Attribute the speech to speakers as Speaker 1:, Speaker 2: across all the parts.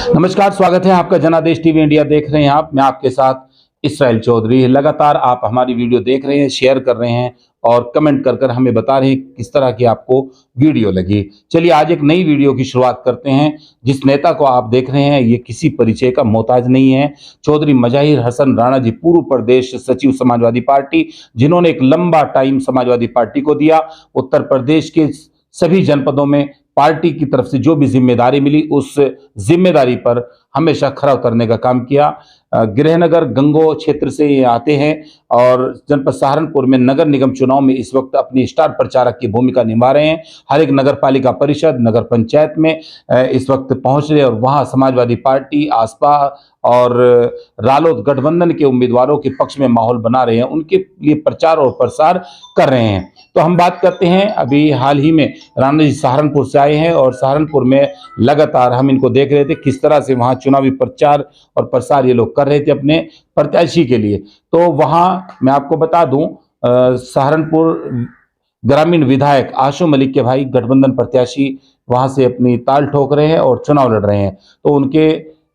Speaker 1: नमस्कार, स्वागत है आपका जनादेश टीवी इंडिया देख रहे हैं आप। मैं आपके साथ इसराइल चौधरी। लगातार आप हमारी वीडियो देख रहे हैं, शेयर कर रहे हैं और कमेंट कर कर हमें बता रहे हैं किस तरह की आपको वीडियो लगी। चलिए आज एक नई वीडियो की शुरुआत करते हैं। जिस नेता को आप देख रहे हैं ये किसी परिचय का मोहताज नहीं है। चौधरी मज़ाहिर हसन राणा जी, पूर्व प्रदेश सचिव समाजवादी पार्टी, जिन्होंने एक लंबा टाइम समाजवादी पार्टी को दिया। उत्तर प्रदेश के सभी जनपदों में पार्टी की तरफ से जो भी जिम्मेदारी मिली उस जिम्मेदारी पर हमेशा खरा उतरने का काम किया। गृहनगर गंगो क्षेत्र से ये आते हैं और जनपद सहारनपुर में नगर निगम चुनाव में इस वक्त अपनी स्टार प्रचारक की भूमिका निभा रहे हैं। हर एक नगर पालिका परिषद, नगर पंचायत में इस वक्त पहुंच रहे और वहां समाजवादी पार्टी, आसपा और रालोद गठबंधन के उम्मीदवारों के पक्ष में माहौल बना रहे हैं, उनके लिए प्रचार और प्रसार कर रहे हैं। तो हम बात करते हैं, अभी हाल ही में राणा जी सहारनपुर से आए हैं और सहारनपुर में लगातार हम इनको देख रहे थे किस तरह से वहाँ चुनावी प्रचार और प्रसार ये लोग कर रहे थे अपने प्रत्याशी के लिए। तो वहाँ मैं आपको बता दूं, सहारनपुर ग्रामीण विधायक आशु मलिक के भाई गठबंधन प्रत्याशी वहाँ से अपनी ताल ठोक रहे हैं और चुनाव लड़ रहे हैं। तो उनके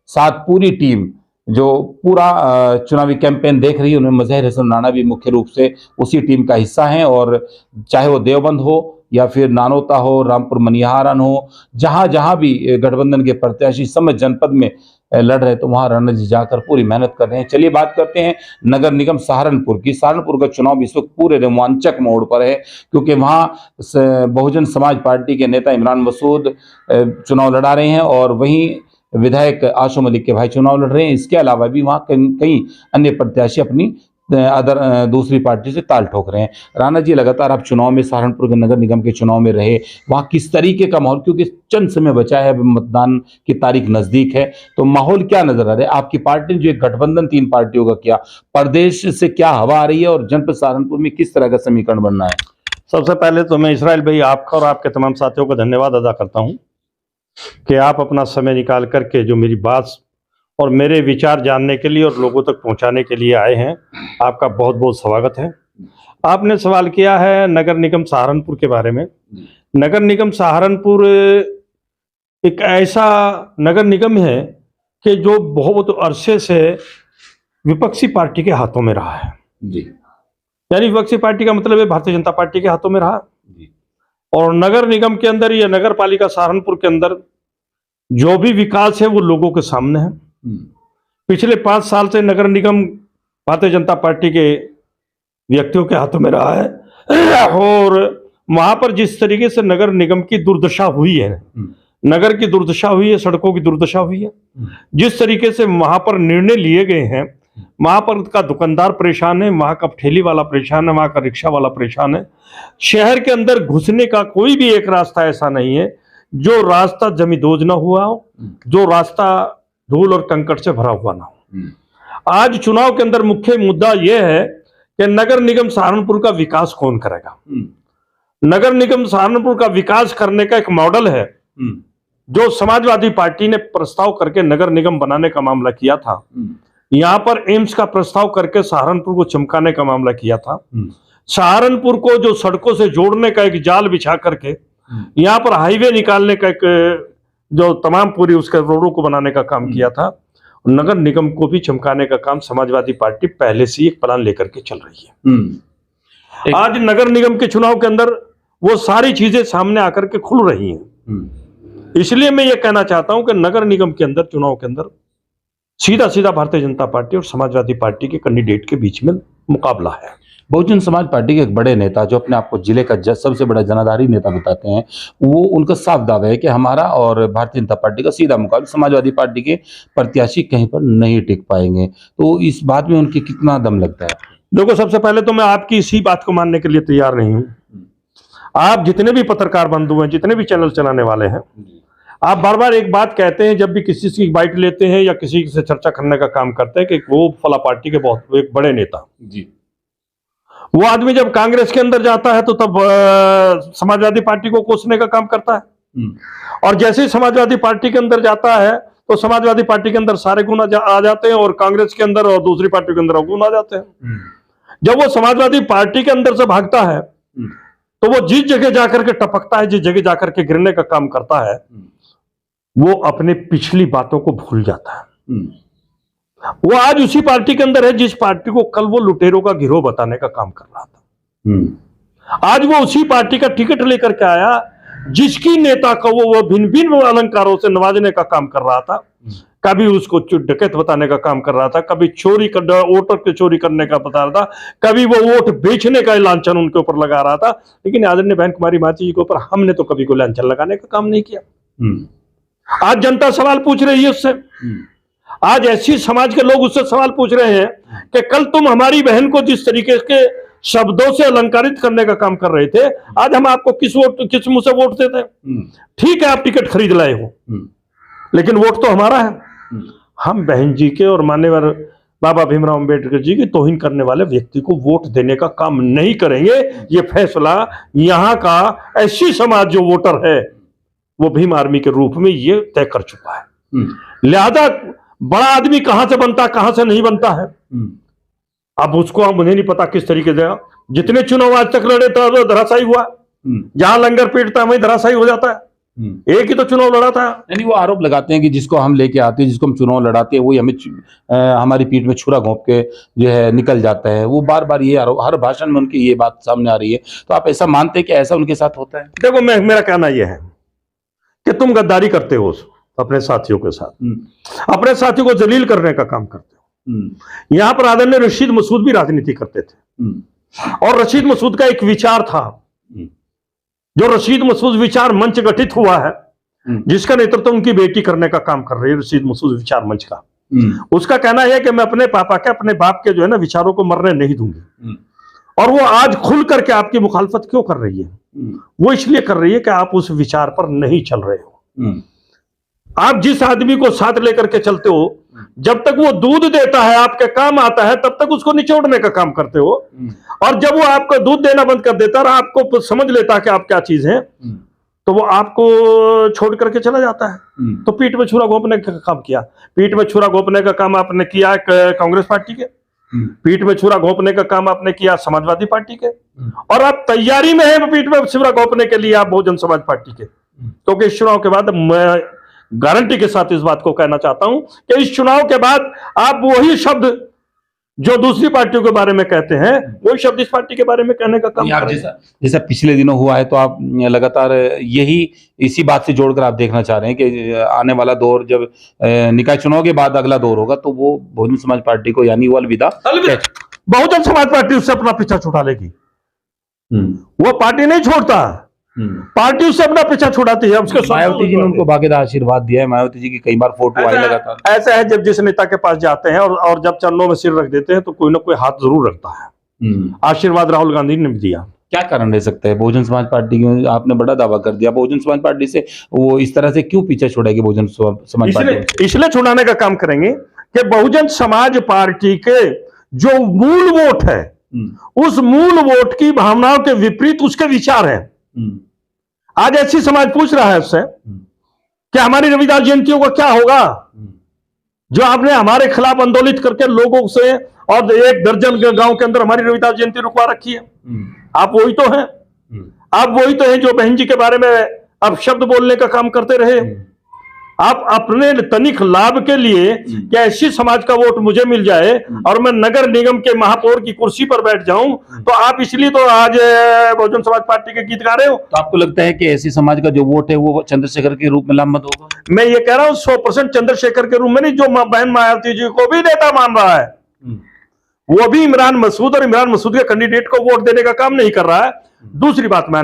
Speaker 1: साथ पूरी टीम जो पूरा चुनावी कैंपेन देख रही है, उनमें मज़ाहिर हसन राणा भी मुख्य रूप से उसी टीम का हिस्सा हैं। और चाहे वो देवबंद हो या फिर नानोता हो, रामपुर मनिहारन हो, जहाँ जहाँ भी गठबंधन के प्रत्याशी समझ जनपद में लड़ रहे, तो वहाँ राणा जी जाकर पूरी मेहनत कर रहे हैं। चलिए बात करते हैं नगर निगम सहारनपुर की। सहारनपुर का चुनाव इस वक्त पूरे रोमांचक मोड़ पर है, क्योंकि वहाँ बहुजन समाज पार्टी के नेता इमरान मसूद चुनाव लड़ा रहे हैं और वहीं विधायक आशु मलिक के भाई चुनाव लड़ रहे हैं। इसके अलावा भी वहाँ कई अन्य प्रत्याशी अपनी दूसरी पार्टी से ताल ठोक रहे हैं। राणा जी लगातार आप चुनाव में, सहारनपुर के नगर निगम के चुनाव में रहे, वहाँ किस तरीके का माहौल, क्योंकि चंद समय बचा है, मतदान की तारीख नजदीक है, तो माहौल क्या नजर आ रहा है? आपकी पार्टी ने जो एक गठबंधन 3 पार्टियों का किया, प्रदेश से क्या हवा आ रही है और जनपद सहारनपुर में किस तरह का समीकरण बनना है?
Speaker 2: सबसे पहले तो मैं इसराइल भाई आपका और आपके तमाम साथियों का धन्यवाद अदा करता हूं कि आप अपना समय निकाल करके जो मेरी बात और मेरे विचार जानने के लिए और लोगों तक पहुंचाने के लिए आए हैं। आपका बहुत बहुत स्वागत है। आपने सवाल किया है नगर निगम सहारनपुर के बारे में। नगर निगम सहारनपुर एक ऐसा नगर निगम है कि जो बहुत अरसे से विपक्षी पार्टी के हाथों में रहा है
Speaker 1: जी।
Speaker 2: यानी विपक्षी पार्टी का मतलब है भारतीय जनता पार्टी के हाथों में रहा जी। और नगर निगम के अंदर या नगर पालिका सहारनपुर के अंदर जो भी विकास है वो लोगों के सामने है। पिछले 5 साल से नगर निगम भारतीय जनता पार्टी के व्यक्तियों के हाथों में रहा है और वहां पर जिस तरीके से नगर निगम की दुर्दशा हुई है, नगर की दुर्दशा हुई है, सड़कों की दुर्दशा हुई है, जिस तरीके से वहां पर निर्णय लिए गए हैं, वहां पर का दुकानदार परेशान है, वहां का ठेली वाला परेशान है, वहां का रिक्शा वाला परेशान है। शहर के अंदर घुसने का कोई भी एक रास्ता ऐसा नहीं है जो रास्ता जमींदोज ना हुआ हो, जो रास्ता धूल और कंकड़ से भरा हुआ ना हो। आज चुनाव के अंदर मुख्य मुद्दा यह है कि नगर निगम सहारनपुर का विकास कौन करेगा। नगर निगम सहारनपुर का विकास करने का एक मॉडल है जो समाजवादी पार्टी ने प्रस्ताव करके नगर निगम बनाने का मामला किया था। यहां पर एम्स का प्रस्ताव करके सहारनपुर को चमकाने का मामला किया था। सहारनपुर को जो सड़कों से जोड़ने का एक जाल बिछा करके यहां पर हाईवे निकालने का एक जो तमाम पूरी उसके रोडों को बनाने का काम किया था। नगर निगम को भी चमकाने का काम समाजवादी पार्टी पहले से एक प्लान लेकर के चल रही है। आज नगर निगम के चुनाव के अंदर वो सारी चीजें सामने आकर के खुल रही हैं। इसलिए मैं ये कहना चाहता हूं कि नगर निगम के अंदर चुनाव के अंदर सीधा सीधा भारतीय जनता पार्टी और समाजवादी पार्टी के कैंडिडेट के बीच में मुकाबला है।
Speaker 1: बहुजन समाज पार्टी के एक बड़े नेता जो अपने आप को जिले का सबसे बड़ा जनाधारी नेता बताते हैं, वो उनका साफ दावा है कि हमारा और भारतीय जनता पार्टी का सीधा मुकाबला, समाजवादी पार्टी के प्रत्याशी कहीं पर नहीं टिक पाएंगे। तो इस बात में उनकी कितना दम लगता है?
Speaker 2: देखो, सबसे पहले तो मैं आपकी इसी बात को मानने के लिए तैयार नहीं हूं। आप जितने भी पत्रकार बंधु हैं, जितने भी चैनल चलाने वाले हैं, आप बार बार एक बात कहते हैं जब भी किसी से बाइट लेते हैं या किसी से चर्चा करने का काम करते हैं कि वो फला पार्टी के बहुत एक बड़े नेता जी। वो आदमी जब कांग्रेस के अंदर जाता है तो तब समाजवादी पार्टी को कोसने का काम करता है, और जैसे ही समाजवादी पार्टी के अंदर जाता है तो समाजवादी पार्टी के अंदर सारे गुण आ जाते हैं और कांग्रेस के अंदर और दूसरी पार्टी के अंदर गुण आ जाते हैं। जब वो समाजवादी पार्टी के अंदर से भागता है तो वो जिस जगह जाकर के टपकता है, जिस जगह जाकर के गिरने का काम करता है, वो अपने पिछली बातों को भूल जाता है। वो आज उसी पार्टी के अंदर है जिस पार्टी को कल वो लुटेरों का गिरोह बताने का काम कर रहा था। आज वो उसी पार्टी का टिकट लेकर के आया जिसकी नेता को वो भिन्न भिन्न अलंकारों से नवाजने का काम कर रहा था। कभी उसको डकैत बताने का काम कर रहा था, कभी चोरी कर वोटर के चोरी करने का बता रहा था, कभी वो वोट बेचने का लांछन उनके ऊपर लगा रहा था। लेकिन आदरणीय बहन कुमारी माथी जी के ऊपर हमने तो कभी कोई लांछन लगाने का काम नहीं किया। आज जनता सवाल पूछ रही है उससे। आज ऐसी समाज के लोग उससे सवाल पूछ रहे हैं कि कल तुम हमारी बहन को जिस तरीके के शब्दों से अलंकारित करने का काम कर रहे थे, आज हम आपको किस मुंह से वोट देते हैं? ठीक है, आप टिकट खरीद लाए हो, लेकिन वोट तो हमारा है। हम बहन जी के और मान्यवर बाबा भीमराव अंबेडकर जी की तौहीन करने वाले व्यक्ति को वोट देने का काम नहीं करेंगे। ये फैसला यहाँ का ऐसी समाज जो वोटर है वो भीम आर्मी के रूप में ये तय कर चुका है। लिहाजा बड़ा आदमी कहां से बनता कहां से नहीं बनता है, अब उसको मुझे नहीं पता किस तरीके से। जितने चुनाव आज तक लड़े तो धराशायी हुआ, जहां लंगर पीटता है वहीं धराशायी हो जाता है। एक ही तो चुनाव लड़ा था।
Speaker 1: नहीं, वो आरोप लगाते हैं कि जिसको हम लेके आते हैं, जिसको हम चुनाव लड़ाते हैं, वही हमें हमारी पीठ में छुरा घोंप के जो है निकल जाता है। वो बार बार ये आरोप, हर भाषण में उनकी ये बात सामने आ रही है। तो आप ऐसा मानते हैं कि ऐसा उनके साथ होता है?
Speaker 2: देखो, मेरा कहना यह है कि तुम गद्दारी करते हो अपने साथियों के साथ, अपने साथियों को जलील करने का काम करते हो। यहां पर आदरणीय रशीद मसूद भी राजनीति करते थे और रशीद मसूद का एक विचार था, जो रशीद मसूद विचार मंच गठित हुआ है, जिसका नेतृत्व उनकी बेटी करने का काम कर रही है, रशीद मसूद विचार मंच का। उसका कहना है कि मैं अपने पापा के, अपने बाप के जो है ना विचारों को मरने नहीं दूंगी। और वो आज खुल करके आपकी मुखालफत क्यों कर रही है? वो इसलिए कर रही है कि आप उस विचार पर नहीं चल रहे हो। आप जिस आदमी को साथ लेकर के चलते हो, जब तक वो दूध देता है, आपके काम आता है, तब तक उसको निचोड़ने का काम करते हो। और जब वो आपको दूध देना बंद कर देता है और आपको समझ लेता है कि आप क्या चीज है, तो वो आपको छोड़ करके चला जाता है। तो पीठ में छुरा घोंपने का काम किया। पीठ में छुरा घोंपने का काम आपने किया कांग्रेस पार्टी के, पीठ में छुरा घोंपने का काम आपने किया समाजवादी पार्टी के, और आप तैयारी में है पीठ में छुरा घोंपने के लिए आप बहुजन समाज पार्टी के। तो इस चुनाव के बाद मैं गारंटी के साथ इस बात को कहना चाहता हूं कि इस चुनाव के बाद आप वही शब्द जो दूसरी पार्टियों के बारे में कहते हैं, वही शब्द इस पार्टी के बारे में कहने का काम
Speaker 1: आप जैसा पिछले दिनों हुआ है, तो आप लगातार इसी बात से जोड़कर आप देखना चाह रहे हैं कि आने वाला दौर, जब निकाय चुनाव के बाद अगला दौर होगा, तो वो बहुजन समाज पार्टी को यानी वो अलविदा
Speaker 2: बहुजन समाज पार्टी उससे अपना पीछा छुड़ा लेगी। वो पार्टी नहीं छोड़ता, पार्टी उससे अपना पीछा छुड़ाती है। उसके
Speaker 1: मायावती जी ने उनको बाकायदा आशीर्वाद दिया है। मायावती जी की कई बार फोटो आई लगातार।
Speaker 2: ऐसा है, जब जिस नेता के पास जाते हैं और जब चरणों में सिर रख देते हैं, तो कोई ना कोई हाथ जरूर रखता है। आशीर्वाद राहुल गांधी ने भी दिया।
Speaker 1: क्या कारण रह सकता है? बहुजन समाज पार्टी की आपने बड़ा दावा कर दिया, बहुजन समाज पार्टी से वो इस तरह से क्यों पीछे छोड़ेगी? बहुजन समाज पार्टी
Speaker 2: इसलिए छुड़ाने का काम करेंगे कि बहुजन समाज पार्टी के जो मूल वोट है, उस मूल वोट की भावनाओं के विपरीत उसके विचार है। आज ऐसी समाज पूछ रहा है उससे कि हमारी रविदास जयंतियों का क्या होगा, जो आपने हमारे खिलाफ आंदोलित करके लोगों से और 1 दर्जन गांव के अंदर हमारी रविदास जयंती रुकवा रखी है। आप वही तो हैं, आप वही तो हैं जो बहन जी के बारे में अब शब्द बोलने का काम करते रहे। आप अपने तनिक लाभ के लिए कि ऐसी समाज का वोट मुझे मिल जाए और मैं नगर निगम के महापौर की कुर्सी पर बैठ जाऊं, तो आप इसलिए तो आज बहुजन समाज पार्टी के गीत गा रहे हो।
Speaker 1: तो आपको लगता है कि ऐसी समाज का जो वोट है वो चंद्रशेखर के रूप में लामबंद होगा?
Speaker 2: मैं ये कह रहा हूं 100% चंद्रशेखर के रूप में नहीं, जो बहन मायावती जी को भी नेता मान रहा है, वो भी इमरान मसूद और इमरान मसूद के कैंडिडेट को वोट देने का काम नहीं कर रहा है। दूसरी बात मैं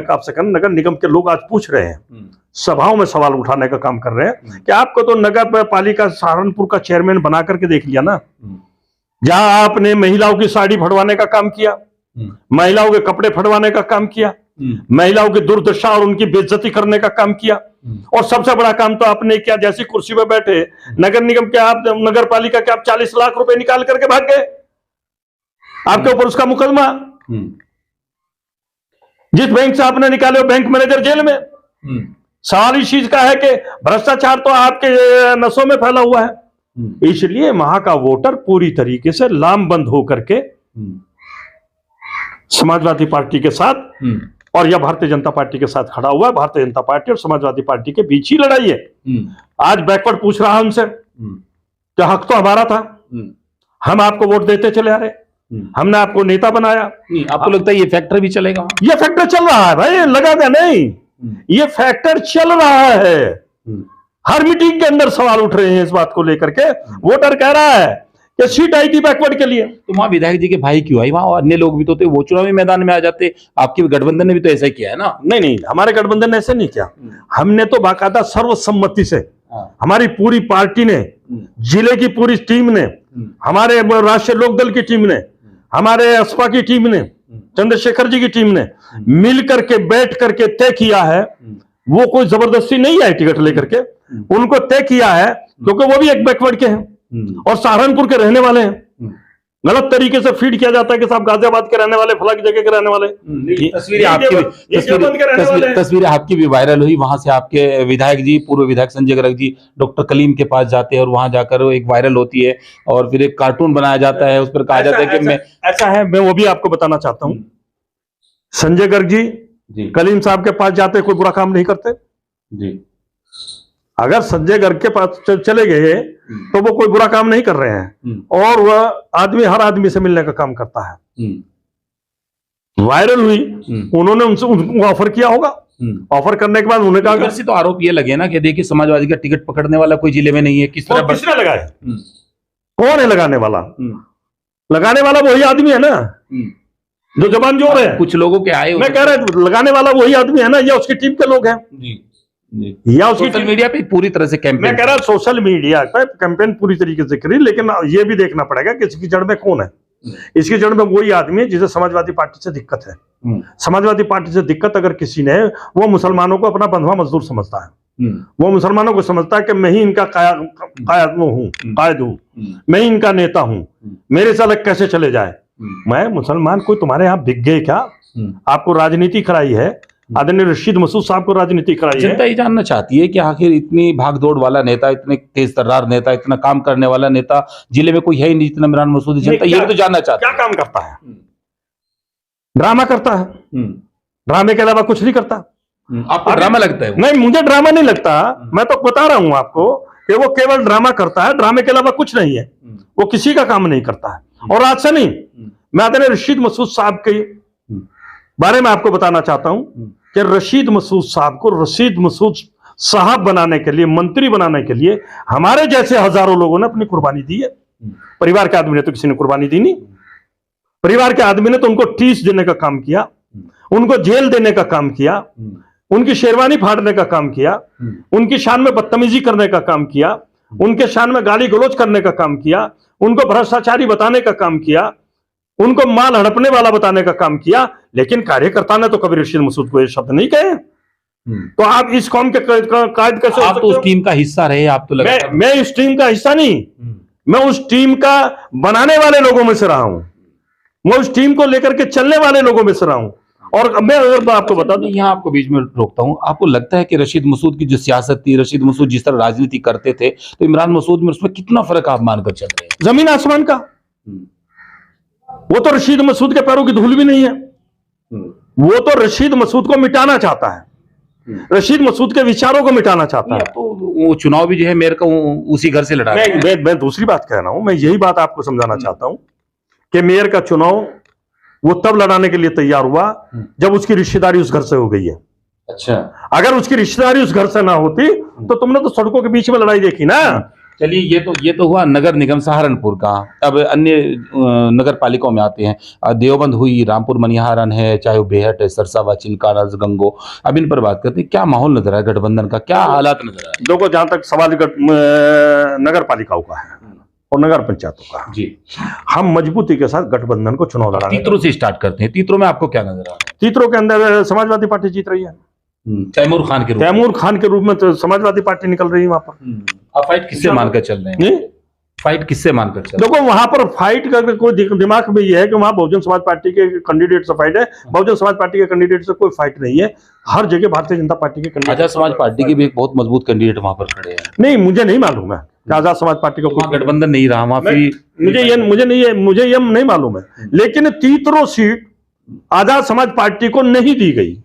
Speaker 2: आपसे कहना, नगर निगम के लोग आज पूछ रहे हैं, सभाओं में सवाल उठाने का काम कर रहे हैं कि आपको तो नगर पालिका सहारनपुर का चेयरमैन बना करके देख लिया ना, जहां आपने महिलाओं की साड़ी फड़वाने का काम किया, महिलाओं के कपड़े फड़वाने का काम किया, महिलाओं की दुर्दशा और उनकी बेइज्जती करने का काम किया, और सबसे बड़ा काम तो आपने किया, जैसी कुर्सी पर बैठे नगर निगम के आप, नगर पालिका के आप 40 लाख रुपए निकाल करके भाग गए। आपके ऊपर उसका मुकदमा, जिस बैंक से आपने निकाले वो बैंक मैनेजर जेल में। सवाल इस चीज का है कि भ्रष्टाचार तो आपके नसों में फैला हुआ है। इसलिए वहां का वोटर पूरी तरीके से लामबंद होकर के समाजवादी पार्टी के साथ और यह भारतीय जनता पार्टी के साथ खड़ा हुआ है। भारतीय जनता पार्टी और समाजवादी पार्टी के बीच ही लड़ाई है। आज बैकवर्ड पूछ रहा हमसे कि हक तो हमारा था, हम आपको वोट देते चले आ रहे, हमने आपको नेता बनाया।
Speaker 1: आपको लगता है ये फैक्टर भी चलेगा?
Speaker 2: ये फैक्टर चल रहा है भाई, लगा क्या नहीं, ये फैक्टर चल रहा है। हर मीटिंग के अंदर सवाल उठ रहे हैं इस बात को लेकर के। वोटर कह रहा है कि सीट आई थी बैकवर्ड के लिए,
Speaker 1: तो वहां विधायक जी के भाई क्यों आई? वहां अन्य लोग भी तो थे, वो चुनावी मैदान में आ जाते। आपके गठबंधन ने भी तो ऐसा ही किया है ना?
Speaker 2: नहीं, हमारे गठबंधन ने ऐसे नहीं किया। हमने तो बाकायदा सर्वसम्मति से, हमारी पूरी पार्टी ने, जिले की पूरी टीम ने, हमारे राष्ट्रीय लोकदल की टीम ने, हमारे असपा की टीम ने, चंद्रशेखर जी की टीम ने मिल करके बैठ करके तय किया है। वो कोई जबरदस्ती नहीं है टिकट लेकर के, उनको तय किया है क्योंकि वो भी एक बैकवर्ड के हैं और सहारनपुर के रहने वाले हैं। गलत तरीके से फीड किया जाता है कि साहब गाजियाबाद के रहने वाले, फला की जगह के रहने वाले।
Speaker 1: तस्वीरें आपकी भी वायरल हुई। वहां से आपके विधायक जी, पूर्व विधायक संजय गर्ग जी डॉक्टर कलीम के पास जाते हैं और वहां जाकर एक वायरल होती है और फिर एक कार्टून बनाया जाता है, उस पर कहा जाता है कि मैं
Speaker 2: ऐसा है। मैं वो भी आपको बताना चाहता हूं, संजय गर्ग जी कलीम साहब के पास जाते कोई बुरा काम नहीं करते
Speaker 1: जी।
Speaker 2: अगर संजय गर्ग के पास चले गए तो वो कोई बुरा काम नहीं कर रहे हैं और वह आदमी हर आदमी से मिलने का काम करता है। वायरल हुई, उन्होंने उनको ऑफर किया होगा, ऑफर करने के बाद उन्होंने कहा
Speaker 1: तो आरोप ये लगे ना कि देखिए समाजवादी का टिकट पकड़ने वाला कोई जिले में नहीं है। किस तरह
Speaker 2: किसने लगाया? कौन है लगाने वाला? लगाने वाला वही आदमी है ना जो जबान जोर है।
Speaker 1: कुछ लोगों के आए,
Speaker 2: मैं कह रहा लगाने वाला वही आदमी है ना, या उसकी टीम के लोग हैं या उसकी
Speaker 1: सोशल मीडिया पे पूरी तरह से कैंपेन।
Speaker 2: मैं कह रहा सोशल मीडिया पे कैंपेन पूरी तरीके से करी, लेकिन ये भी देखना पड़ेगा कि इसकी जड़ में कौन है। इसकी जड़ में वही आदमी है जिसे समाजवादी पार्टी से दिक्कत है। समाजवादी पार्टी से दिक्कत अगर किसी ने, वो मुसलमानों को अपना बंधुआ मजदूर समझता है। वो मुसलमानों को समझता है कि मैं ही इनका कायद हूं, मैं ही इनका नेता हूं, मेरे से अलग कैसे चले जाए। मैं मुसलमान कोई तुम्हारे यहाँ बिक गए क्या? आपको राजनीति कराई है, आदरणीय रशीद मसूद साहब को राजनीति कराई है।
Speaker 1: जनता ये जानना चाहती है कि आखिर इतनी भागदौड़ वाला नेता, इतने तेज तर्रार नेता, इतना काम करने वाला नेता जिले में कोई है ही नहीं जितना इमरान मसूद। जनता ये तो जानना चाहती है
Speaker 2: क्या काम करता है? ड्रामा करता है, ड्रामे के अलावा कुछ नहीं करता।
Speaker 1: आपको ड्रामा लगता है?
Speaker 2: नहीं, मुझे ड्रामा नहीं लगता। मैं तो बता रहा हूं आपको कि वो केवल ड्रामा करता है, ड्रामे के अलावा कुछ नहीं है। वो किसी का काम नहीं करता है। और आज से नहीं, मैं आदरणीय रशीद मसूद साहब के बारे में आपको बताना चाहता हूं कि रशीद मसूद साहब को रशीद मसूद साहब बनाने के लिए, मंत्री बनाने के लिए हमारे जैसे हजारों लोगों ने अपनी कुर्बानी दी है। परिवार के आदमी ने तो किसी ने कुर्बानी दी नहीं। परिवार के आदमी ने तो उनको टीस देने का काम किया, उनको जेल देने का काम किया, उनकी शेरवानी फाड़ने का काम किया, उनकी शान में बदतमीजी करने का काम किया, उनके शान में गाली गलौज करने का काम किया, उनको भ्रष्टाचारी बताने का काम किया, उनको माल हड़पने वाला बताने का काम किया। लेकिन कार्यकर्ता ने तो कभी रशीद मसूद को ये शब्द नहीं कहे। तो आप इस कौम के कायद कैसे?
Speaker 1: आप तो उस टीम का हिस्सा रहे। आप तो
Speaker 2: मैं इस टीम का हिस्सा नहीं, मैं उस टीम का बनाने वाले लोगों में से रहा हूं, मैं उस टीम को लेकर के चलने वाले लोगों में से रहा हूं। और मैं अगर आपको बता दूं,
Speaker 1: यहाँ आपको बीच में रोकता हूं, आपको लगता है कि रशीद मसूद की जो सियासत थी, रशीद मसूद जिस तरह राजनीति करते थे, तो इमरान मसूद में उसमें कितना फर्क आप मानकर चल रहे हैं?
Speaker 2: जमीन आसमान का। वो तो रशीद मसूद के पैरों की धूल भी नहीं है। वो तो रशीद मसूद को मिटाना चाहता है, रशीद मसूद के विचारों को मिटाना चाहता है।
Speaker 1: तो वो चुनाव भी जो है मेयर का उसी घर से लड़ा।
Speaker 2: मैं दूसरी बात कह रहा हूं, मैं यही बात आपको समझाना चाहता हूं कि मेयर का चुनाव वो तब लड़ाने के लिए तैयार हुआ जब उसकी रिश्तेदारी उस घर से हो गई है।
Speaker 1: अच्छा,
Speaker 2: अगर उसकी रिश्तेदारी उस घर से ना होती तो तुमने तो सड़कों के बीच में लड़ाई देखी ना।
Speaker 1: चलिए, ये तो हुआ नगर निगम सहारनपुर का। अब अन्य नगर पालिकाओं में आते हैं। देवबंद हुई, रामपुर मनिहारन है, चाहे वो बेहट है, सरसावा, चिल्काना, गंगो। अब इन पर बात करते हैं। क्या माहौल नजर आया गठबंधन का, क्या हालात नजर आए?
Speaker 2: देखो, जहां तक सवाल नगर पालिकाओं का है और नगर पंचायतों का
Speaker 1: जी,
Speaker 2: हम मजबूती के साथ गठबंधन को चुनाव लड़ाएंगे।
Speaker 1: तीतरों से स्टार्ट करते हैं। तीतरों में आपको क्या नजर आ रहा है?
Speaker 2: तीतरों के अंदर समाजवादी पार्टी जीत रही है।
Speaker 1: तैमूर खान के रूप में
Speaker 2: तो समाजवादी पार्टी निकल रही है वहां पर।
Speaker 1: आप फाइट किससे मानकर चल रहे हैं? फाइट किससे मानकर चल रहे हैं?
Speaker 2: देखो, वहां पर फाइट का कोई दिमाग में ये है कि वहां बहुजन समाज पार्टी के कैंडिडेट से फाइट है। बहुजन समाज पार्टी के कैंडिडेट से कोई फाइट नहीं है। हर जगह भारतीय जनता पार्टी के कैंडिडेट,
Speaker 1: आजाद समाज पार्टी के भी एक बहुत मजबूत कैंडिडेट वहां पर खड़े हैं।
Speaker 2: नहीं, मुझे नहीं मालूम है कि आजाद समाज पार्टी का
Speaker 1: कोई गठबंधन नहीं रहा वहां।
Speaker 2: मुझे ये नहीं मालूम है। लेकिन तीतरों सीट आजाद समाज पार्टी को नहीं दी गई।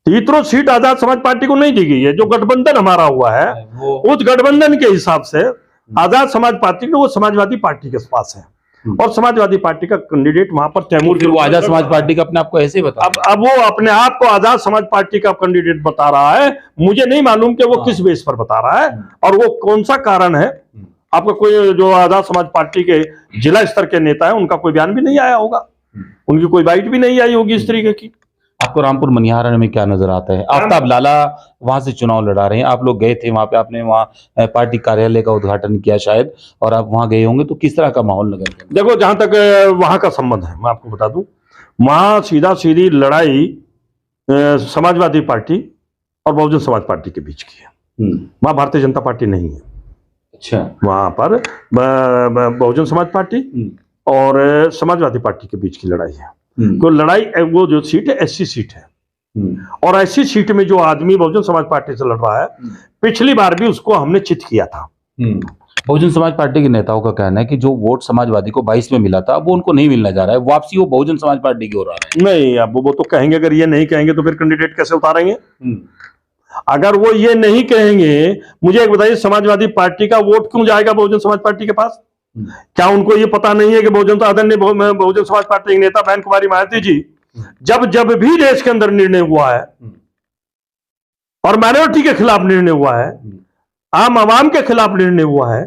Speaker 2: तीसरों सीट आजाद समाज पार्टी को नहीं दी गई है। जो गठबंधन हमारा हुआ है उस गठबंधन के हिसाब से आजाद समाज पार्टी वो समाजवादी पार्टी के पास है और समाजवादी पार्टी का कैंडिडेट वहां पर तैमूर।
Speaker 1: फिर वो आजाद समाज पार्टी का अपने आप को ऐसे ही बता,
Speaker 2: अब वो अपने आप को आजाद समाज पार्टी का कैंडिडेट बता रहा है। मुझे नहीं मालूम कि वो किस बेस पर बता रहा है और वो कौन सा कारण है। आपका कोई जो आजाद समाज पार्टी के जिला स्तर के नेता है उनका कोई बयान भी नहीं आया होगा, उनकी कोई बाइट भी नहीं आई होगी इस तरीके की।
Speaker 1: आपको रामपुर मनिहारा में क्या नजर आता है? आफ्ताब लाला वहां से चुनाव लड़ा रहे हैं, आप लोग गए थे वहां पे, आपने वहां पार्टी कार्यालय का उद्घाटन किया शायद, और आप वहां गए होंगे, तो किस तरह का माहौल नगर के?
Speaker 2: देखो, जहां तक वहां का संबंध है मैं आपको बता दूं, वहां सीधा सीधी लड़ाई समाजवादी पार्टी और बहुजन समाज पार्टी के बीच की है। वहां भारतीय जनता पार्टी नहीं है।
Speaker 1: अच्छा।
Speaker 2: वहां पर बहुजन समाज पार्टी और समाजवादी पार्टी के बीच की लड़ाई है। तो लड़ाई, वो जो सीट है एससी सीट है और एससी सीट में जो आदमी बहुजन समाज पार्टी से लड़ रहा है, पिछली बार भी उसको हमने चित किया था।
Speaker 1: बहुजन समाज पार्टी के नेताओं का कहना है कि जो वोट समाजवादी को 22 में मिला था वो उनको नहीं मिलने जा रहा है, वापसी वो बहुजन समाज पार्टी की हो रहा है।
Speaker 2: नहीं, अब वो तो कहेंगे, अगर ये नहीं कहेंगे तो फिर कैंडिडेट कैसे उतारेंगे? अगर वो ये नहीं कहेंगे, मुझे एक बताइए, समाजवादी पार्टी का वोट क्यों जाएगा बहुजन समाज पार्टी के पास? क्या उनको ये पता नहीं है कि बहुजन समाज पार्टी के नेता बहन कुमारी मायावती जी जब भी देश के अंदर निर्णय हुआ है और माइनॉरिटी के खिलाफ निर्णय हुआ है, आम आवाम के खिलाफ निर्णय हुआ है,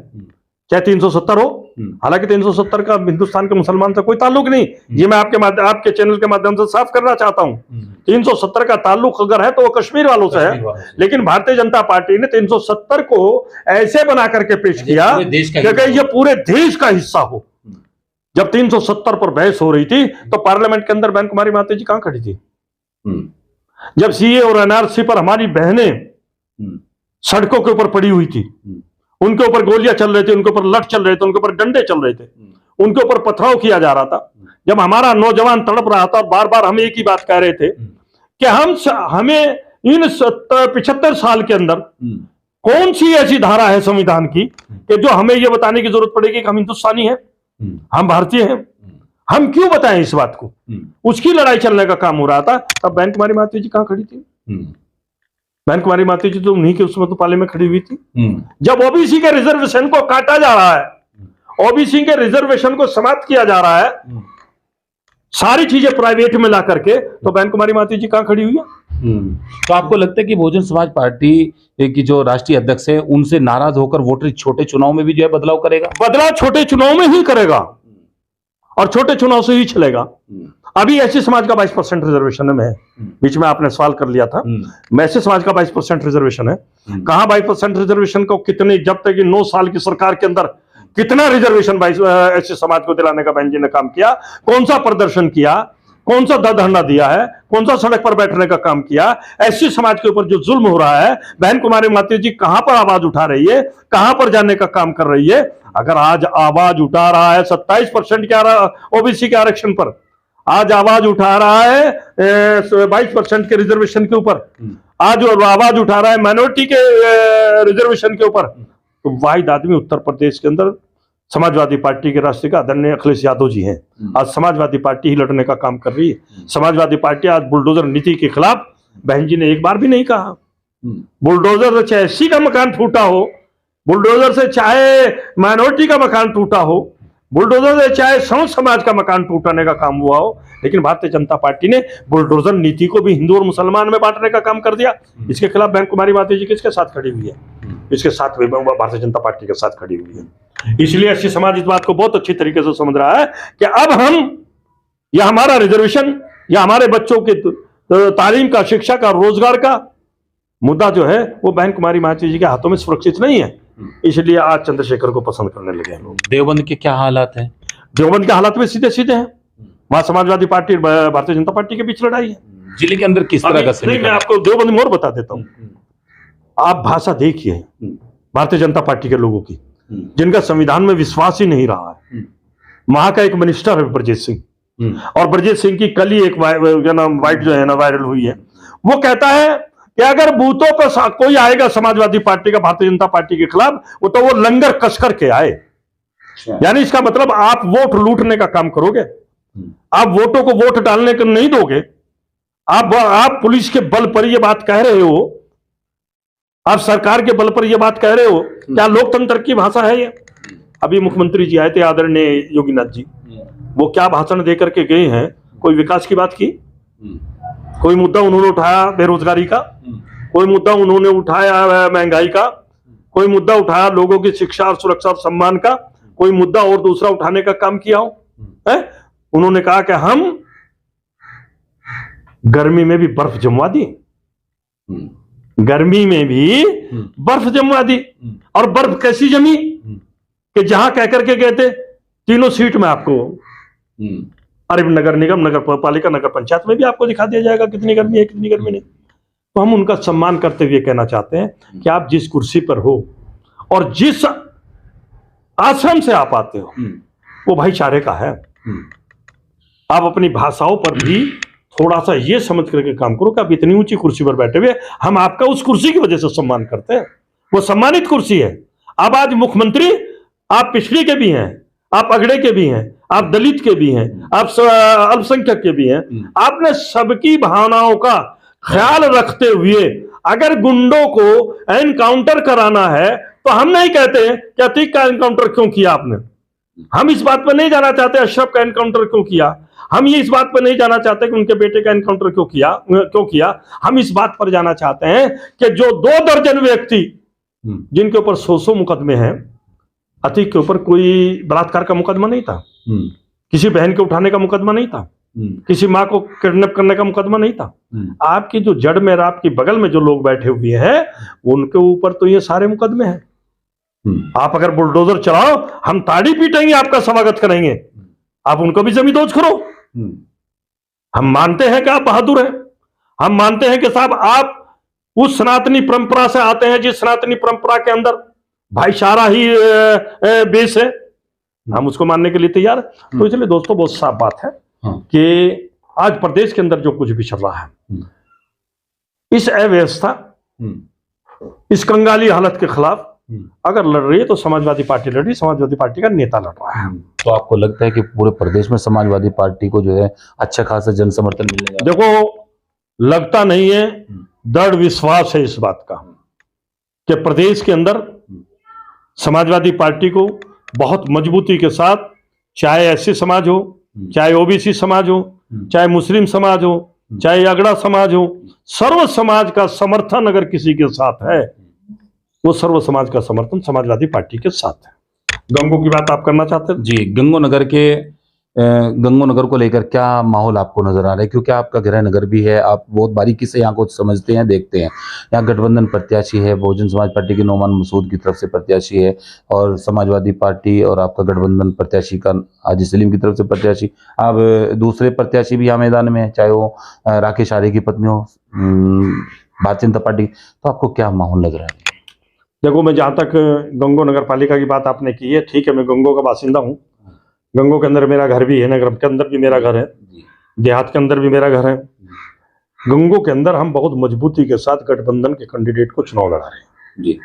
Speaker 2: चाहे 370 हो, हालांकि 370 का हिंदुस्तान के मुसलमान से कोई ताल्लुक नहीं, ये मैं आपके चैनल के माध्यम से साफ करना चाहता हूं। 370 का ताल्लुक अगर है तो वो कश्मीर वालों से है, लेकिन भारतीय जनता पार्टी ने 370 को ऐसे बना करके पेश किया कि ये पूरे देश का हिस्सा हो। जब 370 पर बहस हो रही थी तो पार्लियामेंट के अंदर बहन कुमारी मायावती जी कहां खड़ी थी? जब सीए और एनआरसी पर हमारी बहनें सड़कों के ऊपर पड़ी हुई थी, उनके ऊपर गोलियां चल रही थी, उनके ऊपर लठ चल रहे थे, उनके ऊपर डंडे चल रहे थे, उनके ऊपर पथराव किया जा रहा था, जब हमारा नौजवान तड़प रहा था, बार बार हम एक ही बात कह रहे थे कि हमें इन 75 साल के अंदर कौन सी ऐसी धारा है संविधान की कि जो हमें यह बताने की जरूरत पड़ेगी कि हम हिंदुस्तानी हैं, हम भारतीय हैं? हम क्यों बताएं इस बात को? उसकी लड़ाई चलने का काम हो रहा था। तब बहन कुमारी मायावती जी कहां खड़ी थी? बहन कुमारी मायावती जी तो उन्हीं के उसमें तो पाले में खड़ी हुई थी। जब ओबीसी के रिजर्वेशन को काटा जा रहा है, ओबीसी के रिजर्वेशन को समाप्त किया जा रहा है, सारी चीजें प्राइवेट में ला करके, तो बहन कुमारी मायावती जी कहां खड़ी हुई है?
Speaker 1: तो आपको लगता है कि बहुजन समाज पार्टी की जो राष्ट्रीय अध्यक्ष है उनसे नाराज होकर वोटर छोटे चुनाव में भी जो है बदलाव करेगा?
Speaker 2: बदलाव छोटे चुनाव में ही करेगा और छोटे चुनाव से ही चलेगा। अभी एससी समाज का 22% रिजर्वेशन है, बीच में आपने सवाल कर लिया था, एससी समाज का 22% रिजर्वेशन है। कहां 22% रिजर्वेशन को कितने, जब तक 9 साल की सरकार के अंदर कितना रिजर्वेशन एससी समाज को दिलाने का बहन जी ने काम किया? कौन सा प्रदर्शन किया? कौन सा धरना दिया है? कौन सा सड़क पर बैठने का काम किया? एससी समाज के ऊपर जो जुल्म हो रहा है, बहन कुमारी मायावती जी कहां पर आवाज उठा रही है, कहां पर जाने का काम कर रही है? अगर आज आवाज उठा रहा है 27% के ओबीसी के आरक्षण पर, आज आवाज उठा रहा है 22% के रिजर्वेशन के ऊपर, आज आवाज उठा रहा है माइनॉरिटी के रिजर्वेशन के ऊपर, तो वाहिद आदमी उत्तर प्रदेश के अंदर समाजवादी पार्टी के राष्ट्रीय का आदरणीय अखिलेश यादव जी हैं। आज समाजवादी पार्टी ही लड़ने का काम कर रही है। समाजवादी पार्टी आज बुलडोजर नीति के खिलाफ, बहन जी ने एक बार भी नहीं कहा। बुलडोजर से चाहे एससी का मकान टूटा हो, बुलडोजर से चाहे माइनॉरिटी का मकान टूटा हो, बुलडोजर से चाहे समस्त समाज का मकान टूटने का काम हुआ हो, लेकिन भारतीय जनता पार्टी ने बुलडोजर नीति को भी हिंदू और मुसलमान में बांटने का काम कर दिया। इसके खिलाफ बहन कुमारी मायावती जी किसके साथ खड़ी हुई है? इसके साथ भारतीय जनता पार्टी के साथ खड़ी हुई है। इसलिए एससी समाज इस बात को बहुत अच्छी तरीके से समझ रहा है कि अब हम, या हमारा रिजर्वेशन, या हमारे बच्चों के तालीम का, शिक्षा का, रोजगार का मुद्दा जो है वो बहन कुमारी मायावती जी के हाथों में सुरक्षित नहीं है। इसलिए आज चंद्रशेखर को पसंद करने लगे हैं लोग।
Speaker 1: देवबंद के क्या हालात हैं?
Speaker 2: देवबंद के हालात में सीधे सीधे हैं, वहां समाजवादी पार्टी भारतीय जनता पार्टी के बीच लड़ाई है।
Speaker 1: जिले के अंदर किस तरह का?
Speaker 2: मैं आपको देवबंद में और बता देता हूं। आप भाषा देखिए भारतीय जनता पार्टी के लोगों की, जिनका संविधान में विश्वास ही नहीं रहा है। वहां का एक मिनिस्टर है ब्रजेश सिंह, और ब्रजेश सिंह की कल ही एक वाइट जो है ना वायरल हुई है, वो कहता है कि अगर बूथों पर कोई आएगा समाजवादी पार्टी का भारतीय जनता पार्टी के खिलाफ, वो तो वो लंगर कस करके आए। यानी इसका मतलब आप वोट लूटने का काम करोगे, आप वोटों को वोट डालने को नहीं दोगे, आप पुलिस के बल पर ये बात कह रहे हो, आप सरकार के बल पर ये बात कह रहे हो, क्या लोकतंत्र की भाषा है ये? अभी मुख्यमंत्री जी आए थे आदरणीय योगीनाथ जी, वो क्या भाषण दे करके गए हैं? कोई विकास की बात की? कोई मुद्दा उन्होंने उठाया बेरोजगारी का? कोई मुद्दा उन्होंने उठाया महंगाई का? कोई मुद्दा उठाया लोगों की शिक्षा और सुरक्षा और सम्मान का? कोई मुद्दा और दूसरा उठाने का काम किया हो? है? उन्होंने कहा कि हम गर्मी में भी बर्फ जमवा दी, गर्मी में भी बर्फ जमवा दी। और बर्फ कैसी जमी कि जहां कहकर के गए थे 3 सीट में आपको, अरे नगर निगम, नगर पालिका, नगर पंचायत में भी आपको दिखा दिया जाएगा कितनी गर्मी है कितनी गर्मी नहीं। तो हम उनका सम्मान करते हुए कहना चाहते हैं कि आप जिस कुर्सी पर हो और जिस आश्रम से आप आते हो वो भाईचारे का है। आप अपनी भाषाओं पर भी थोड़ा सा ये समझ करके काम करो कि आप इतनी ऊंची कुर्सी पर बैठे हुए, हम आपका उस कुर्सी की वजह से सम्मान करते हैं, वो सम्मानित कुर्सी है। अब आज मुख्यमंत्री आप पिछड़ी के भी हैं, आप अगड़े के भी हैं, आप दलित के भी हैं, आप अल्पसंख्यक के भी हैं। आपने सबकी भावनाओं का ख्याल रखते हुए अगर गुंडों को एनकाउंटर कराना है तो हम नहीं कहते कि अतीक का एनकाउंटर क्यों किया आपने। हम इस बात पर नहीं जाना चाहते अशरफ का एनकाउंटर क्यों किया, हम ये इस बात पर नहीं जाना चाहते कि उनके बेटे का एनकाउंटर क्यों किया। हम इस बात पर जाना चाहते हैं कि जो 2 दर्जन व्यक्ति जिनके ऊपर 100 मुकदमे हैं, अतीक के ऊपर कोई बलात्कार का मुकदमा नहीं था, किसी बहन के उठाने का मुकदमा नहीं था, किसी माँ को किडनैप करने का मुकदमा नहीं था। आपकी जो जड़ में, आपकी बगल में जो लोग बैठे हुए हैं उनके ऊपर तो ये सारे मुकदमे हैं। आप अगर बुलडोजर चलाओ हम ताड़ी पीटेंगे, आपका स्वागत करेंगे, आप उनको भी जमींदोज करो। हम मानते हैं कि आप बहादुर हैं, हम मानते हैं कि साहब आप उस सनातनी परंपरा से आते हैं जिस सनातनी परंपरा के अंदर भाईचारा ही बेस है, हम उसको मानने के लिए तैयार है। तो इसलिए दोस्तों बहुत साफ बात है कि आज प्रदेश के अंदर जो कुछ भी चल रहा है, इस अव्यवस्था, इस कंगाली हालत के खिलाफ अगर लड़ रही है तो समाजवादी पार्टी लड़ रही है, समाजवादी पार्टी का नेता लड़ रहा है।
Speaker 1: तो आपको लगता है कि पूरे प्रदेश में समाजवादी पार्टी को जो है अच्छा खासा जन समर्थन मिलेगा?
Speaker 2: देखो, लगता नहीं है, दृढ़ विश्वास है इस बात का कि प्रदेश के अंदर समाजवादी पार्टी को बहुत मजबूती के साथ, चाहे एससी समाज हो, चाहे ओबीसी समाज हो, चाहे मुस्लिम समाज हो, चाहे अगड़ा समाज हो, सर्व समाज का समर्थन अगर किसी के साथ है वो सर्व समाज का समर्थन समाजवादी पार्टी के साथ है। गंगो की बात आप करना चाहते हैं?
Speaker 1: जी, गंगो नगर को लेकर क्या माहौल आपको नजर आ रहा है? क्योंकि आपका गृह नगर भी है, आप बहुत बारीकी से यहाँ को समझते हैं, देखते हैं। यहाँ गठबंधन प्रत्याशी है, बहुजन समाज पार्टी के नोमान मसूद की तरफ से प्रत्याशी है, और समाजवादी पार्टी और आपका गठबंधन प्रत्याशी का हाजी सलीम की तरफ से प्रत्याशी। अब दूसरे प्रत्याशी भी यहाँ मैदान में है, चाहे वो राकेश आर्य की पत्नी हो भारतीय जनता पार्टी। तो आपको क्या माहौल नजर आ रहा है?
Speaker 2: देखो, मैं जहाँ तक गंगो नगर पालिका की बात आपने की है, ठीक है, मैं गंगो का बासिंदा हूँ, गंगो के अंदर मेरा घर भी है, नगर के अंदर भी मेरा घर है, देहात के अंदर भी मेरा घर है। गंगो के अंदर हम बहुत मजबूती के साथ गठबंधन के कैंडिडेट को चुनाव लड़ा रहे हैं जी।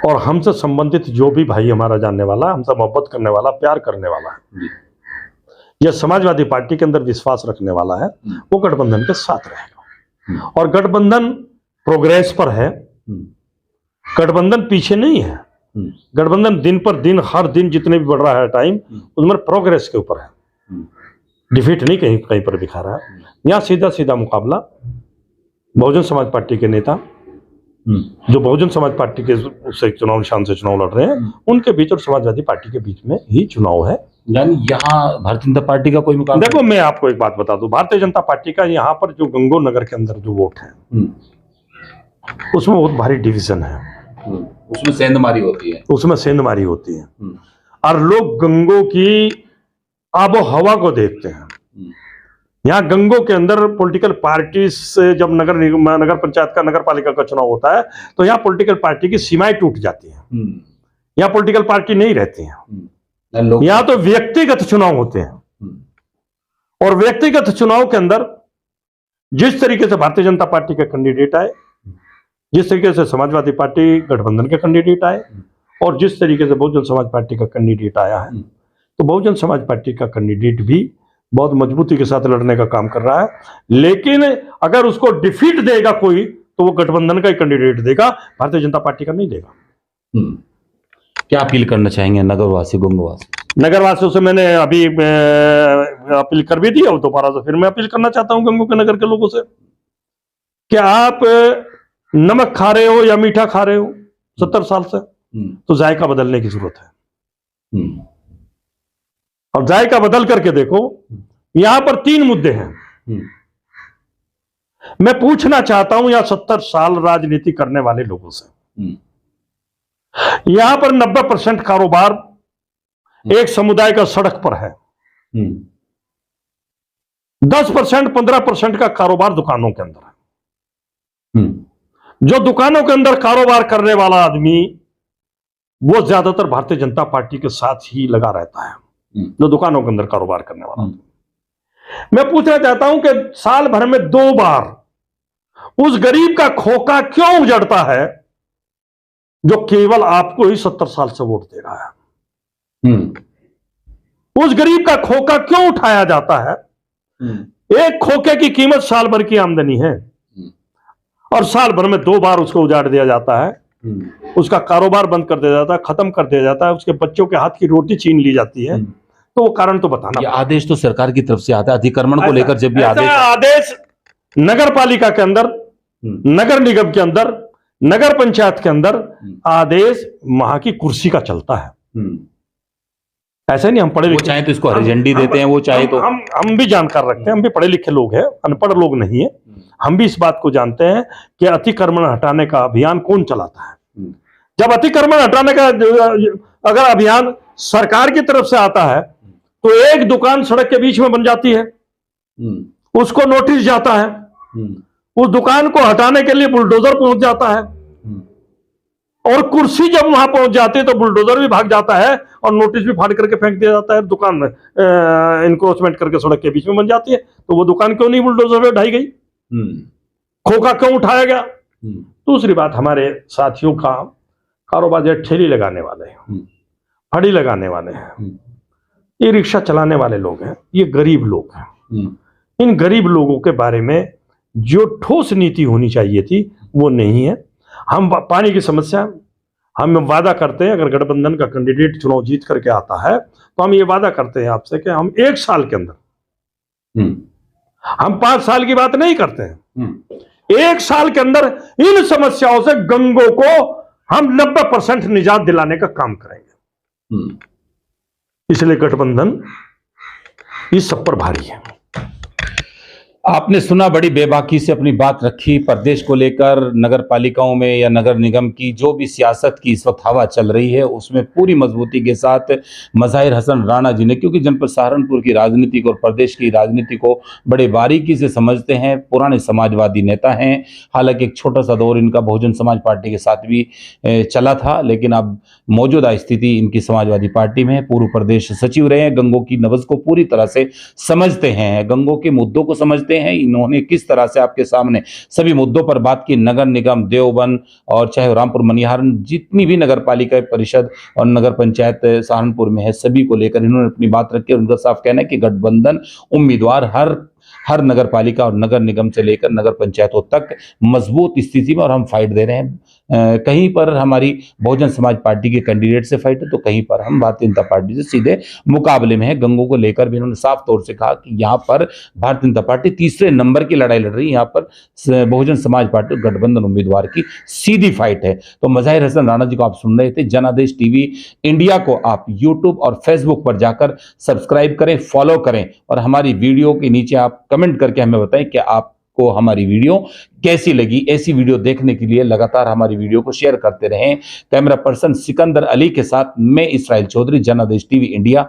Speaker 2: और हमसे संबंधित जो भी भाई हमारा जानने वाला, हमसे मोहब्बत करने वाला, प्यार करने वाला है, यह समाजवादी पार्टी के अंदर विश्वास रखने वाला है, वो गठबंधन के साथ रहेगा। और गठबंधन प्रोग्रेस पर है, गठबंधन पीछे नहीं है। गठबंधन दिन पर दिन, हर दिन जितने भी बढ़ रहा है टाइम, उसमें प्रोग्रेस के ऊपर है, डिफीट नहीं कहीं कहीं पर दिखा रहा है। यहाँ सीधा सीधा मुकाबला बहुजन समाज पार्टी के नेता जो बहुजन समाज पार्टी के उससे चुनाव निशान से चुनाव लड़ रहे हैं, उनके बीच और समाजवादी पार्टी के बीच में ही चुनाव है।
Speaker 1: यानी यहाँ भारतीय जनता पार्टी का कोई मुकाबला?
Speaker 2: देखो, मैं आपको एक बात बता दूं, भारतीय जनता पार्टी का यहाँ पर जो गंगो नगर के अंदर जो वोट है उसमें बहुत भारी डिवीजन है,
Speaker 1: उसमें सेंधमारी होती है,
Speaker 2: उसमें सेंधमारी होती है। और लोग गंगो की आबो हवा को देखते हैं। यहाँ गंगो के अंदर पॉलिटिकल पार्टी से जब नगर पंचायत का, नगर पालिका का चुनाव होता है तो यहाँ पॉलिटिकल पार्टी की सीमाएं टूट जाती हैं। यहाँ पॉलिटिकल पार्टी नहीं रहती है, यहाँ तो व्यक्तिगत चुनाव होते हैं। और व्यक्तिगत चुनाव के अंदर जिस तरीके से भारतीय जनता पार्टी के कैंडिडेट आए, जिस तरीके से समाजवादी पार्टी गठबंधन के कैंडिडेट आए, और जिस तरीके से बहुजन समाज पार्टी का कैंडिडेट आया है, तो बहुजन समाज पार्टी का कैंडिडेट भी बहुत मजबूती के साथ लड़ने का काम कर रहा है। लेकिन अगर उसको डिफीट देगा कोई तो वो गठबंधन का ही कैंडिडेट देगा, भारतीय जनता पार्टी का नहीं देगा।
Speaker 1: क्या अपील करना चाहेंगे नगरवासी गंगोवासी?
Speaker 2: नगरवासियों से मैंने अभी अपील कर भी दी और दोबारा से फिर मैं अपील करना चाहता हूं गंगो के नगर के लोगों से कि आप नमक खा रहे हो या मीठा खा रहे हो 70 साल से, तो जायका बदलने की जरूरत है। और जायका बदल करके देखो। यहां पर 3 मुद्दे हैं। मैं पूछना चाहता हूं यहां 70 साल राजनीति करने वाले लोगों से, यहां पर 90% कारोबार एक समुदाय का सड़क पर है, 10% 15% का कारोबार दुकानों के अंदर है। जो दुकानों के अंदर कारोबार करने वाला आदमी वो ज्यादातर भारतीय जनता पार्टी के साथ ही लगा रहता है, जो दुकानों के अंदर कारोबार करने वाला। मैं पूछना चाहता हूं कि साल भर में 2 बार उस गरीब का खोखा क्यों उजड़ता है जो केवल आपको ही 70 साल से वोट दे रहा है? उस गरीब का खोखा क्यों उठाया जाता है? एक खोखे की कीमत साल भर की आमदनी है और साल भर में 2 बार उसको उजाड़ दिया जाता है, उसका कारोबार बंद कर दिया जाता है, खत्म कर दिया जाता है, उसके बच्चों के हाथ की रोटी छीन ली जाती है। तो वो कारण तो बताना।
Speaker 1: ये आदेश तो सरकार की तरफ से आता है, अतिक्रमण को लेकर जब भी
Speaker 2: आदेश नगर पालिका के अंदर, नगर निगम के अंदर, नगर पंचायत के अंदर आदेश वहां की कुर्सी का चलता है। ऐसे नहीं हम पढ़े लिखे,
Speaker 1: चाहे तो इसको हरी झंडी देते हैं, वो चाहे तो
Speaker 2: हम भी जानकार रखते हैं, हम भी पढ़े लिखे लोग हैं, अनपढ़ लोग नहीं है। हम भी इस बात को जानते हैं कि अतिक्रमण हटाने का अभियान कौन चलाता है। जब अतिक्रमण हटाने का अगर अभियान सरकार की तरफ से आता है तो एक दुकान सड़क के बीच में बन जाती है, उसको नोटिस जाता है, उस दुकान को हटाने के लिए बुलडोजर पहुंच जाता है और कुर्सी जब वहां पहुंच जाती है तो बुलडोजर भी भाग जाता है और नोटिस भी फाड़ करके फेंक दिया जाता है। दुकान में इंक्रोचमेंट करके सड़क के बीच में बन जाती है, तो वो दुकान क्यों नहीं बुलडोजर पे ढाई गई? खोखा क्यों उठाया गया? दूसरी बात, हमारे साथियों का कारोबार जो ठेली लगाने वाले हैं, फड़ी लगाने वाले हैं, ये रिक्शा चलाने वाले लोग हैं, ये गरीब लोग हैं। इन गरीब लोगों के बारे में जो ठोस नीति होनी चाहिए थी वो नहीं है। हम पानी की समस्या, हम वादा करते हैं अगर गठबंधन का कैंडिडेट चुनाव जीत करके आता है तो हम ये वादा करते हैं आपसे कि हम 1 साल के अंदर, हम 5 साल की बात नहीं करते हैं, 1 साल के अंदर इन समस्याओं से गंगों को हम 90% निजात दिलाने का काम करेंगे। इसलिए गठबंधन इस सब पर भारी है।
Speaker 1: आपने सुना, बड़ी बेबाकी से अपनी बात रखी। प्रदेश को लेकर नगर पालिकाओं में या नगर निगम की जो भी सियासत की इस वक्त हवा चल रही है उसमें पूरी मजबूती के साथ मज़ाहिर हसन राणा जी ने, क्योंकि जनपद सहारनपुर की राजनीति को और प्रदेश की राजनीति को बड़े बारीकी से समझते हैं, पुराने समाजवादी नेता हैं। हालांकि एक छोटा सा दौर इनका बहुजन समाज पार्टी के साथ भी चला था, लेकिन अब मौजूदा स्थिति इनकी समाजवादी पार्टी में है। पूर्व प्रदेश सचिव रहे हैं, गंगों की नब्ज को पूरी तरह से समझते हैं, गंगों के मुद्दों को समझते हैं। इन्होंने किस तरह से आपके सामने सभी मुद्दों पर बात की, नगर निगम, देवबंद और चाहे रामपुर मनिहारन, जितनी भी नगर पालिका परिषद और नगर पंचायत सहारनपुर में है, सभी को लेकर इन्होंने अपनी बात रखी। उनका साफ कहना है कि गठबंधन उम्मीदवार हर नगर पालिका और नगर निगम से लेकर नगर पंचायतों तक मजबूत स्थिति में, और हम फाइट दे रहे हैं। कहीं पर हमारी बहुजन समाज पार्टी के कैंडिडेट से फाइट है तो कहीं पर हम भारतीय जनता पार्टी से सीधे मुकाबले में है। गंगों को लेकर भी इन्होंने साफ तौर से कहा कि यहाँ पर भारतीय जनता पार्टी तीसरे नंबर की लड़ाई लड़ रही है, यहाँ पर बहुजन समाज पार्टी गठबंधन उम्मीदवार की सीधी फाइट है। तो मज़ाहिर हसन राणा जी को आप सुन रहे थे। जनादेश टीवी इंडिया को आप यूट्यूब और फेसबुक पर जाकर सब्सक्राइब करें, फॉलो करें और हमारी वीडियो के नीचे आप कमेंट करके हमें बताएं कि आपको हमारी वीडियो कैसी लगी। ऐसी वीडियो देखने के लिए लगातार हमारी वीडियो को शेयर करते रहें। कैमरा पर्सन सिकंदर अली के साथ मैं इसराइल चौधरी, जनादेश टीवी इंडिया।